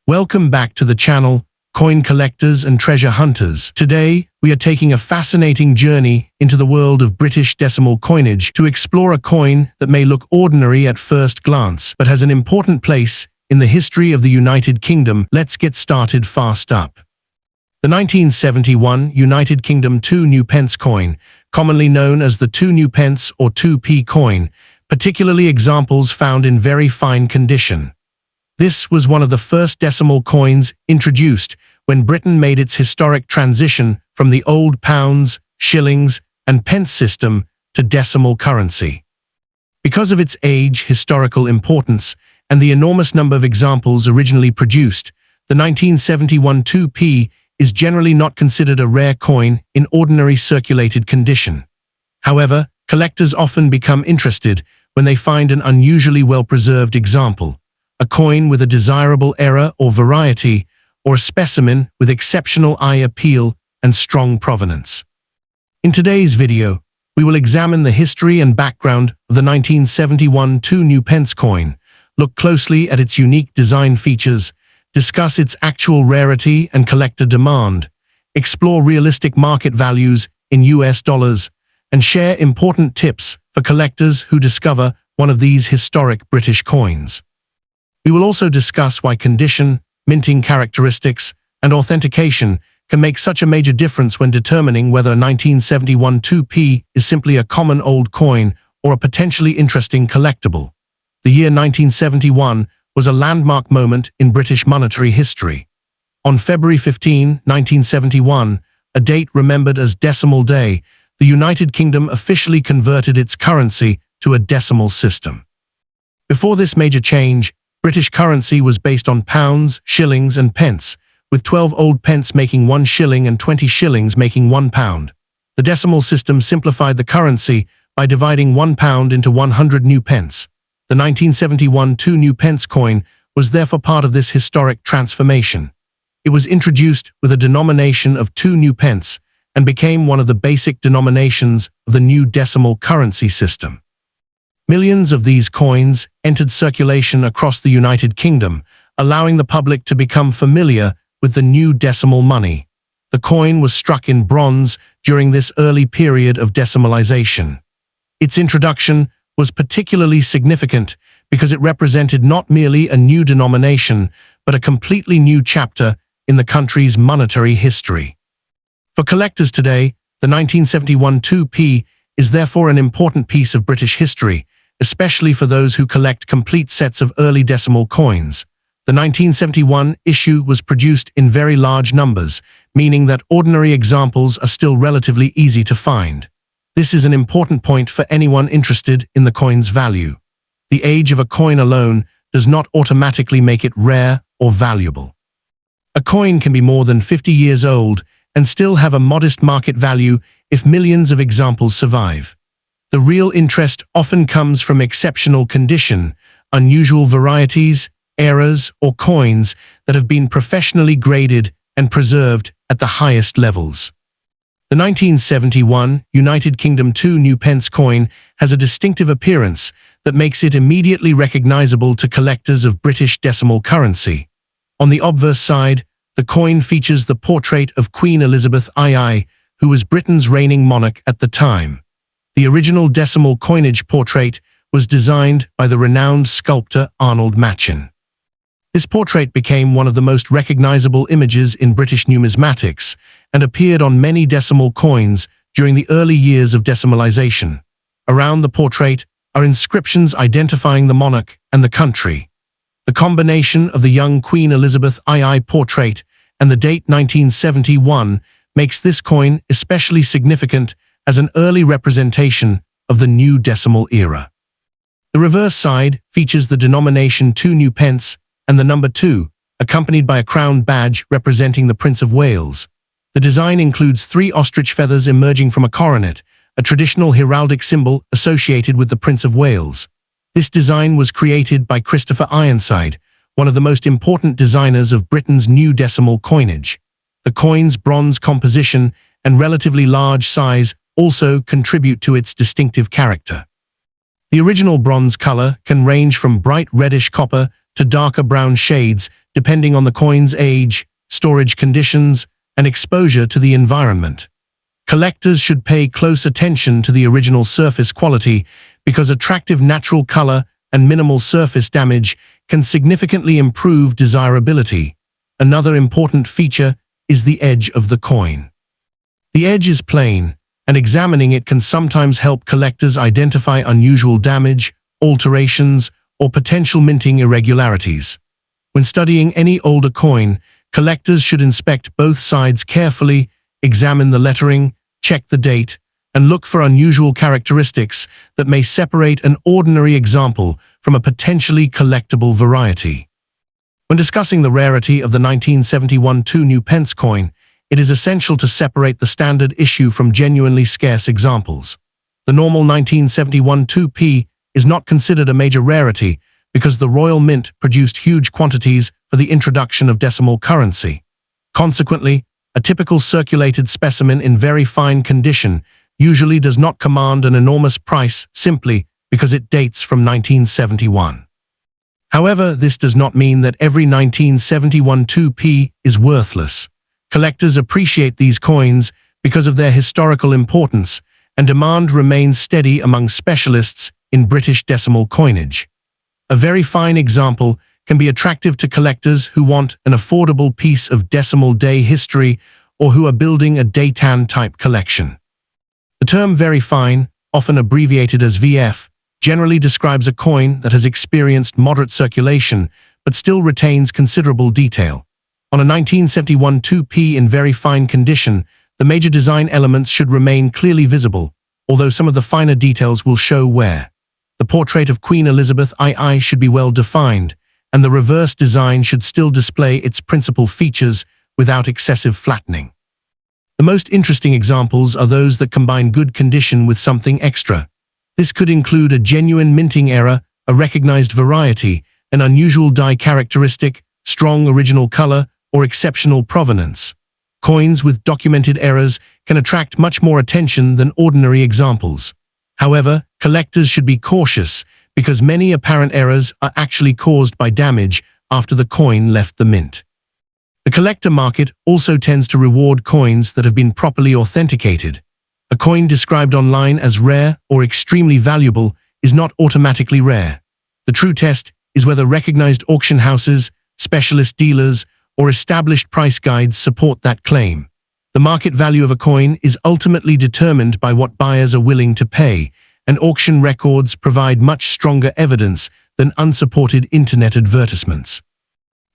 Welcome back to the channel, Coin Collectors and Treasure Hunters. Today, we are taking a fascinating journey into the world of British decimal coinage to explore a coin that may look ordinary at first glance, but has an important place in the history of the United Kingdom. Let's get started fast up. The 1971 United Kingdom TwoNewPence coin, commonly known as the TwoNewPence or 2p coin, particularly examples found in very fine condition. This was one of the first decimal coins introduced when Britain made its historic transition from the old pounds, shillings, and pence system to decimal currency. Because of its age, historical importance, and the enormous number of examples originally produced, the 1971 2p is generally not considered a rare coin in ordinary circulated condition. However, collectors often become interested when they find an unusually well-preserved example, a coin with a desirable error or variety, or a specimen with exceptional eye appeal and strong provenance. In today's video, we will examine the history and background of the 1971 TwoNewPence coin, look closely at its unique design features, discuss its actual rarity and collector demand, explore realistic market values in US dollars, and share important tips for collectors who discover one of these historic British coins. We will also discuss why condition, minting characteristics, and authentication can make such a major difference when determining whether a 1971 2p is simply a common old coin or a potentially interesting collectible. The year 1971 was a landmark moment in British monetary history. On February 15, 1971, a date remembered as Decimal Day, the United Kingdom officially converted its currency to a decimal system. Before this major change, British currency was based on pounds, shillings, and pence, with 12 old pence making 1 shilling and 20 shillings making 1 pound. The decimal system simplified the currency by dividing 1 pound into 100 new pence. The 1971 TwoNewPence coin was therefore part of this historic transformation. It was introduced with a denomination of 2 new pence and became one of the basic denominations of the new decimal currency system. Millions of these coins entered circulation across the United Kingdom, allowing the public to become familiar with the new decimal money. The coin was struck in bronze during this early period of decimalization. Its introduction was particularly significant because it represented not merely a new denomination, but a completely new chapter in the country's monetary history. For collectors today, the 1971 2p is therefore an important piece of British history, especially for those who collect complete sets of early decimal coins. The 1971 issue was produced in very large numbers, meaning that ordinary examples are still relatively easy to find. This is an important point for anyone interested in the coin's value. The age of a coin alone does not automatically make it rare or valuable. A coin can be more than 50 years old and still have a modest market value if millions of examples survive. The real interest often comes from exceptional condition, unusual varieties, errors, or coins that have been professionally graded and preserved at the highest levels. The 1971 United Kingdom TwoNewPence coin has a distinctive appearance that makes it immediately recognizable to collectors of British decimal currency. On the obverse side, the coin features the portrait of Queen Elizabeth II, who was Britain's reigning monarch at the time. The original decimal coinage portrait was designed by the renowned sculptor Arnold Machin. This portrait became one of the most recognizable images in British numismatics and appeared on many decimal coins during the early years of decimalization. Around the portrait are inscriptions identifying the monarch and the country. The combination of the young Queen Elizabeth II portrait and the date 1971 makes this coin especially significant as an early representation of the new decimal era. The reverse side features the denomination 2 new pence and the number 2, accompanied by a crown badge representing the Prince of Wales. The design includes 3 ostrich feathers emerging from a coronet, a traditional heraldic symbol associated with the Prince of Wales. This design was created by Christopher Ironside, one of the most important designers of Britain's new decimal coinage. The coin's bronze composition and relatively large size also contribute to its distinctive character. The original bronze color can range from bright reddish copper to darker brown shades, depending on the coin's age, storage conditions, and exposure to the environment. Collectors should pay close attention to the original surface quality because attractive natural color and minimal surface damage can significantly improve desirability. Another important feature is the edge of the coin. The edge is plain, and examining it can sometimes help collectors identify unusual damage, alterations, or potential minting irregularities. When studying any older coin, collectors should inspect both sides carefully, examine the lettering, check the date, and look for unusual characteristics that may separate an ordinary example from a potentially collectible variety. When discussing the rarity of the 1971 TwoNewPence coin, it is essential to separate the standard issue from genuinely scarce examples. The normal 1971 2p is not considered a major rarity because the Royal Mint produced huge quantities for the introduction of decimal currency. Consequently, a typical circulated specimen in very fine condition usually does not command an enormous price simply because it dates from 1971. However, this does not mean that every 1971 2p is worthless. Collectors appreciate these coins because of their historical importance, and demand remains steady among specialists in British decimal coinage. A very fine example can be attractive to collectors who want an affordable piece of decimal day history or who are building a Daytan-type collection. The term very fine, often abbreviated as VF, generally describes a coin that has experienced moderate circulation but still retains considerable detail. On a 1971 2p in very fine condition, the major design elements should remain clearly visible, although some of the finer details will show wear. The portrait of Queen Elizabeth II should be well defined, and the reverse design should still display its principal features without excessive flattening. The most interesting examples are those that combine good condition with something extra. This could include a genuine minting error, a recognized variety, an unusual die characteristic, strong original color, or exceptional provenance. Coins with documented errors can attract much more attention than ordinary examples. However, collectors should be cautious because many apparent errors are actually caused by damage after the coin left the mint. The collector market also tends to reward coins that have been properly authenticated. A coin described online as rare or extremely valuable is not automatically rare. The true test is whether recognized auction houses, specialist dealers, or established price guides support that claim. The market value of a coin is ultimately determined by what buyers are willing to pay, and auction records provide much stronger evidence than unsupported internet advertisements.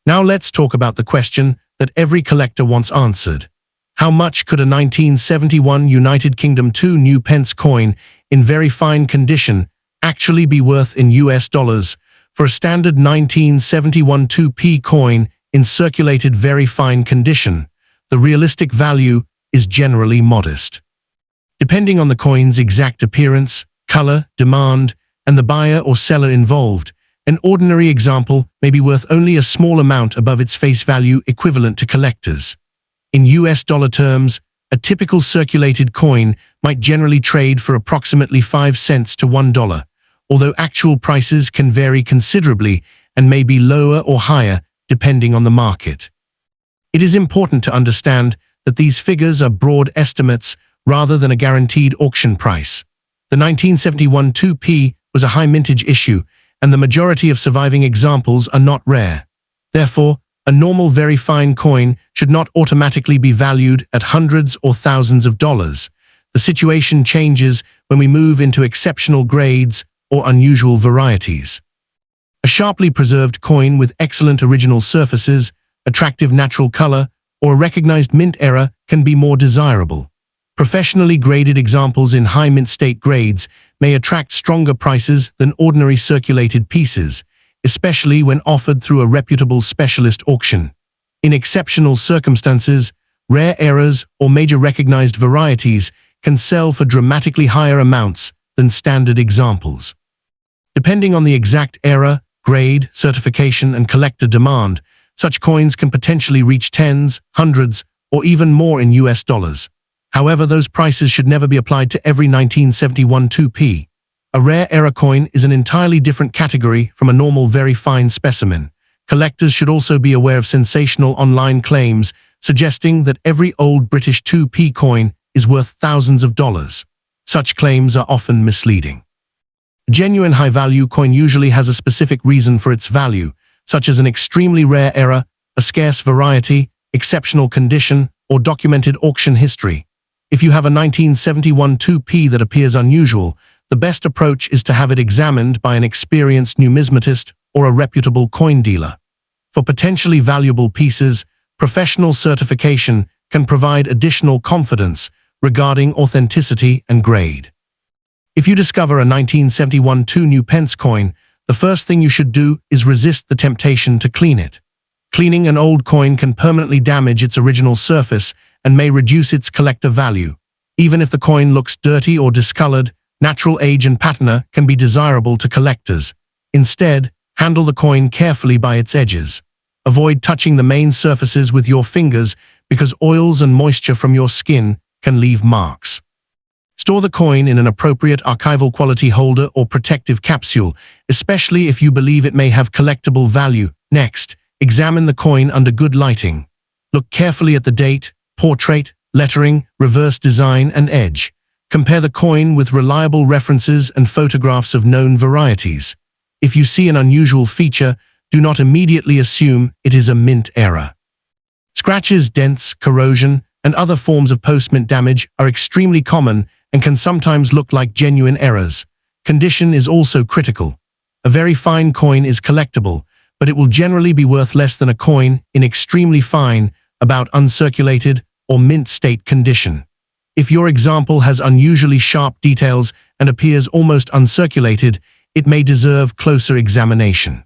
Now let's talk about the question that every collector wants answered. How much could a 1971 United Kingdom TwoNewPence coin in very fine condition actually be worth in US dollars? For a standard 1971 2p coin in circulated very fine condition, the realistic value is generally modest. Depending on the coin's exact appearance, color, demand, and the buyer or seller involved, an ordinary example may be worth only a small amount above its face value equivalent to collectors. In US dollar terms, a typical circulated coin might generally trade for approximately 5 cents to $1, although actual prices can vary considerably and may be lower or higher depending on the market. It is important to understand that these figures are broad estimates rather than a guaranteed auction price. The 1971 2p was a high mintage issue, and the majority of surviving examples are not rare. Therefore, a normal very fine coin should not automatically be valued at hundreds or thousands of dollars. The situation changes when we move into exceptional grades or unusual varieties. A sharply preserved coin with excellent original surfaces, attractive natural color, or a recognized mint error can be more desirable. Professionally graded examples in high mint state grades may attract stronger prices than ordinary circulated pieces, especially when offered through a reputable specialist auction. In exceptional circumstances, rare errors or major recognized varieties can sell for dramatically higher amounts than standard examples. Depending on the exact error, grade, certification, and collector demand, such coins can potentially reach tens, hundreds, or even more in US dollars. However, those prices should never be applied to every 1971 2p. A rare error coin is an entirely different category from a normal very fine specimen. collectors should also be aware of sensational online claims suggesting that every old British 2p coin is worth thousands of dollars. Such claims are often misleading. A genuine high-value coin usually has a specific reason for its value, such as an extremely rare era, a scarce variety, exceptional condition, or documented auction history. If you have a 1971 2p that appears unusual, the best approach is to have it examined by an experienced numismatist or a reputable coin dealer. For potentially valuable pieces, professional certification can provide additional confidence regarding authenticity and grade. If you discover a 1971 TwoNewPence coin, the first thing you should do is resist the temptation to clean it. Cleaning an old coin can permanently damage its original surface and may reduce its collector value. Even if the coin looks dirty or discolored, natural age and patina can be desirable to collectors. Instead, handle the coin carefully by its edges. Avoid touching the main surfaces with your fingers because oils and moisture from your skin can leave marks. Store the coin in an appropriate archival quality holder or protective capsule, especially if you believe it may have collectible value. Next, examine the coin under good lighting. Look carefully at the date, portrait, lettering, reverse design, and edge. Compare the coin with reliable references and photographs of known varieties. If you see an unusual feature, do not immediately assume it is a mint error. Scratches, dents, corrosion, and other forms of post-mint damage are extremely common and can sometimes look like genuine errors. Condition is also critical. A very fine coin is collectible, but it will generally be worth less than a coin in extremely fine, about uncirculated, or mint state condition. If your example has unusually sharp details and appears almost uncirculated, it may deserve closer examination.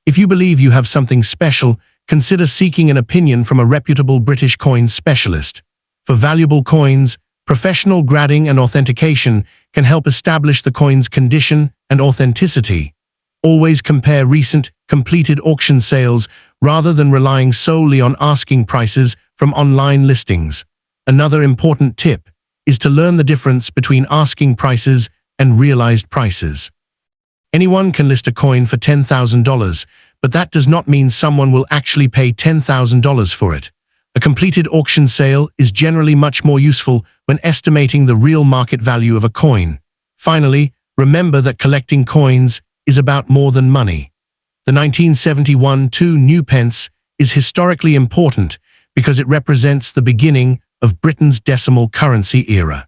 If you believe you have something special, consider seeking an opinion from a reputable British coin specialist. For valuable coins, professional grading and authentication can help establish the coin's condition and authenticity. Always compare recent, completed auction sales rather than relying solely on asking prices from online listings. Another important tip is to learn the difference between asking prices and realized prices. Anyone can list a coin for $10,000, but that does not mean someone will actually pay $10,000 for it. A completed auction sale is generally much more useful when estimating the real market value of a coin. Finally, remember that collecting coins is about more than money. The 1971 2NewPence is historically important because it represents the beginning of Britain's decimal currency era.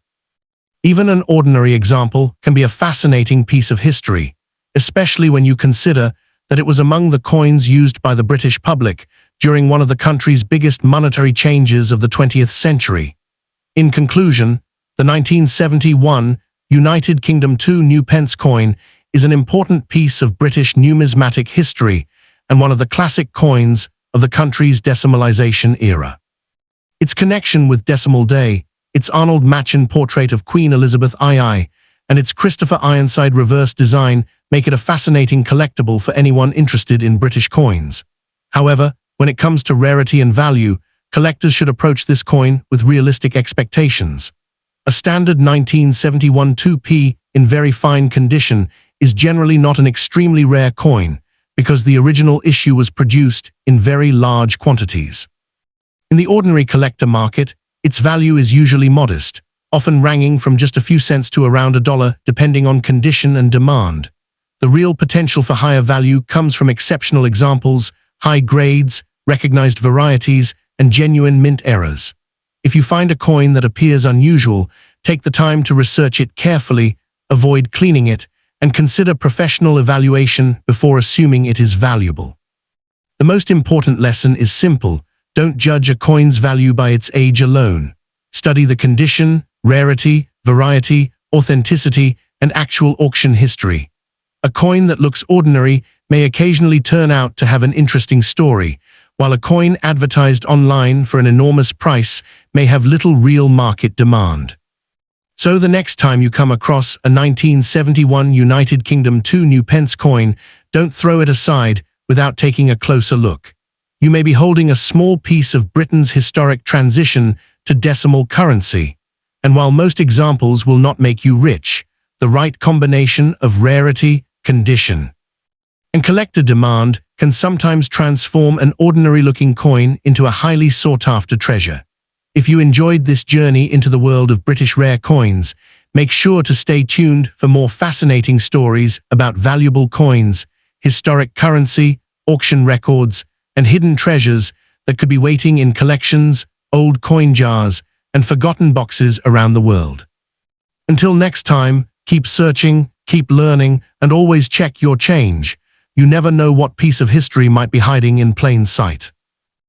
Even an ordinary example can be a fascinating piece of history, especially when you consider that it was among the coins used by the British public during one of the country's biggest monetary changes of the 20th century. In conclusion, the 1971 United Kingdom 2NewPence coin is an important piece of British numismatic history and one of the classic coins of the country's decimalization era. Its connection with Decimal Day, its Arnold Machin portrait of Queen Elizabeth II, and its Christopher Ironside reverse design make it a fascinating collectible for anyone interested in British coins. However, when it comes to rarity and value, collectors should approach this coin with realistic expectations. A standard 1971 2p in very fine condition is generally not an extremely rare coin because the original issue was produced in very large quantities. In the ordinary collector market, its value is usually modest, often ranging from just a few cents to around $1 depending on condition and demand. The real potential for higher value comes from exceptional examples, high grades, recognized varieties, and genuine mint errors. If you find a coin that appears unusual, take the time to research it carefully, avoid cleaning it, and consider professional evaluation before assuming it is valuable. The most important lesson is simple: don't judge a coin's value by its age alone. Study the condition, rarity, variety, authenticity, and actual auction history. A coin that looks ordinary may occasionally turn out to have an interesting story, while a coin advertised online for an enormous price may have little real market demand. So the next time you come across a 1971 United Kingdom 2NewPence coin, don't throw it aside without taking a closer look. You may be holding a small piece of Britain's historic transition to decimal currency. And while most examples will not make you rich, the right combination of rarity, condition, And collector demand can sometimes transform an ordinary-looking coin into a highly sought-after treasure. If you enjoyed this journey into the world of British rare coins, make sure to stay tuned for more fascinating stories about valuable coins, historic currency, auction records, and hidden treasures that could be waiting in collections, old coin jars, and forgotten boxes around the world. Until next time, keep searching, keep learning, and always check your change. You never know what piece of history might be hiding in plain sight.